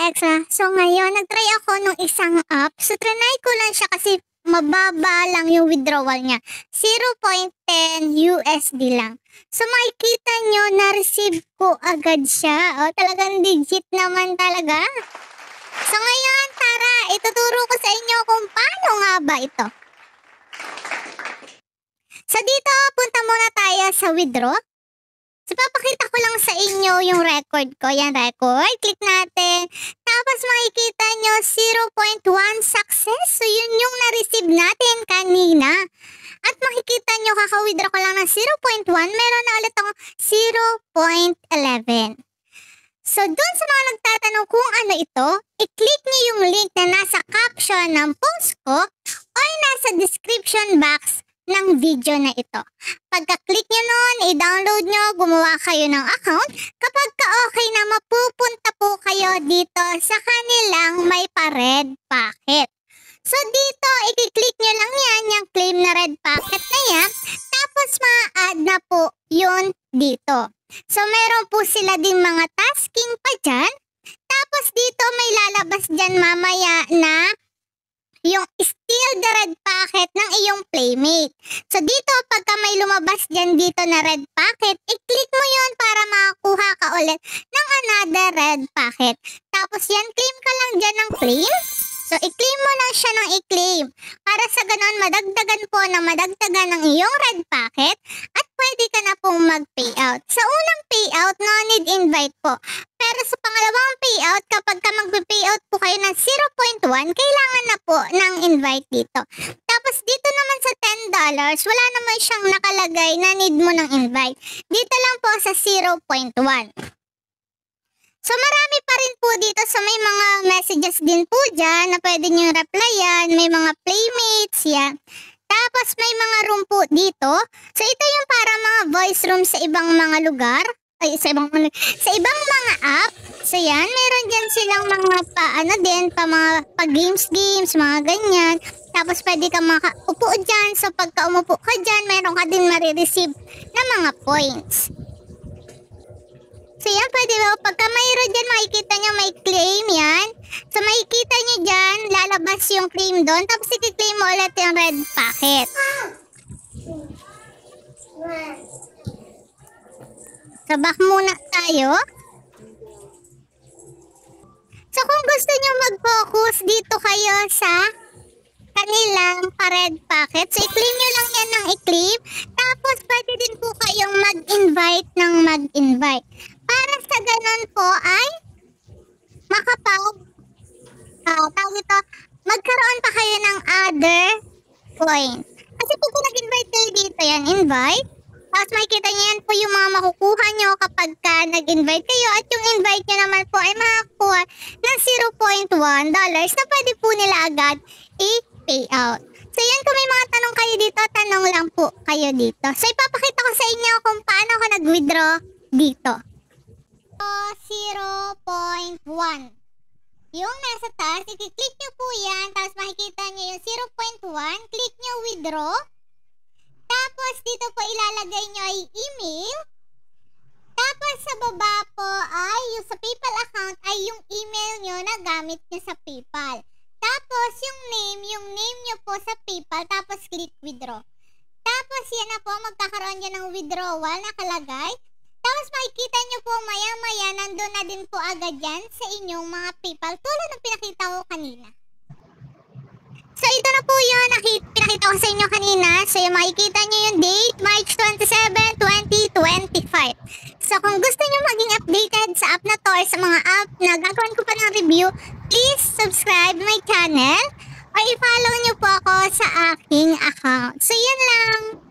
ka-extra. So ngayon, nagtry ako nung isang app. So trinay ko lang siya kasi mababa lang yung withdrawal niya. 0.10 USD lang. So makikita nyo, na-receive ko agad siya. O, talagang legit naman talaga. So ngayon, tara, ituturo ko sa inyo kung paano nga ba ito. So dito, punta muna tayo sa withdraw. So papakita ko lang sa inyo yung record ko. Yan, record. Click natin. Tapos makikita nyo 0.1 success. So yun yung na-receive natin kanina. At makikita nyo, kaka-withdraw ko lang ng 0.1. Meron na ulit akong 0.11. So dun sa mga nagtatanong kung ano ito, i-click nyo yung link na nasa caption ng post ko o nasa description box ng video na ito. Pagka-click nyo nun, i-download nyo, gumawa kayo ng account. Kapag ka-okay na, mapupunta po kayo dito sa kanilang may pa-red packet. So dito, i-click nyo lang yan, yung claim na red packet na yan. Tapos ma-add na po yun dito. So meron po sila din mga tasking pa dyan. Tapos dito may lalabas dyan mamaya na yung still the red packet ng iyong playmate. So dito, pagka may lumabas dyan dito na red packet, i-click mo yun para makakuha ka ulit ng another red packet. Tapos yan, claim ka lang dyan ng claim. So i-claim mo lang siya ng i-claim. Para sa ganon, madagdagan po na madagdagan ng iyong red packet at pwede ka na pong mag-payout. Sa unang payout, no need invite po. Pero sa pangalawang payout, kapag ka mag-payout po kayo ng 0.1, kailangan na po ng invite dito. Tapos dito naman sa $10, wala naman siyang nakalagay na need mo ng invite. Dito lang po sa 0.1. So marami pa rin po dito. So may mga messages din po dyan na pwede nyo replyan. May mga playmates yan. Tapos may mga room po dito. So ito yung para mga voice room sa ibang mga lugar. Ay, sa ibang mga app. So yan, meron dyan silang mga pa games, mga ganyan. Tapos pwede ka makaupo dyan. So pagka umupo ka dyan, meron ka din marireceive na mga points. So yan, pwede ba? Pagka mayroon dyan, makikita nyo may claim yan. So makikita nyo dyan, lalabas yung claim doon. Tapos i-claim mo ulit yung red packet. So back muna tayo. So kung gusto nyo mag-focus dito kayo sa kanilang pa-red packet. So i-claim nyo lang yan ng i-claim. Tapos pwede din po kayong mag-invite ng mag-invite. Para sa ganun po ay magkaroon pa kayo ng other point. Kasi pag nag-invite kayo dito, yan, invite. Tapos makikita nyo yan po yung mga makukuha nyo kapag ka nag-invite kayo. At yung invite nyo naman po ay makakuha ng $0.1 na pwede po nila agad i-pay out. So yan, kung may mga tanong kayo dito, tanong lang po kayo dito. So ipapakita ko sa inyo kung paano ako nag-withdraw dito. So 0.1. Yung nasa taas, i-click nyo po yan. Tapos makikita nyo yung 0.1. Click nyo withdraw. Tapos dito po ilalagay nyo ay email. Tapos sa baba po ay yung sa PayPal account ay yung email nyo na gamit nyo sa PayPal. Tapos yung name nyo po sa PayPal. Tapos click withdraw. Tapos yan na po, magkakaroon nyo ng withdrawal nakalagay. Tapos makikita nyo po maya-maya nandun na din po agad yan sa inyong mga PayPal tulad ng pinakita ko kanina. So ito na po yun, pinakita ko sa inyo kanina. So yung makikita nyo yung date, March 27, 2025. So kung gusto nyo maging updated sa app na to or sa mga app na gagawin ko pa ng review, please subscribe my channel or i-follow nyo po ako sa aking account. So yun lang.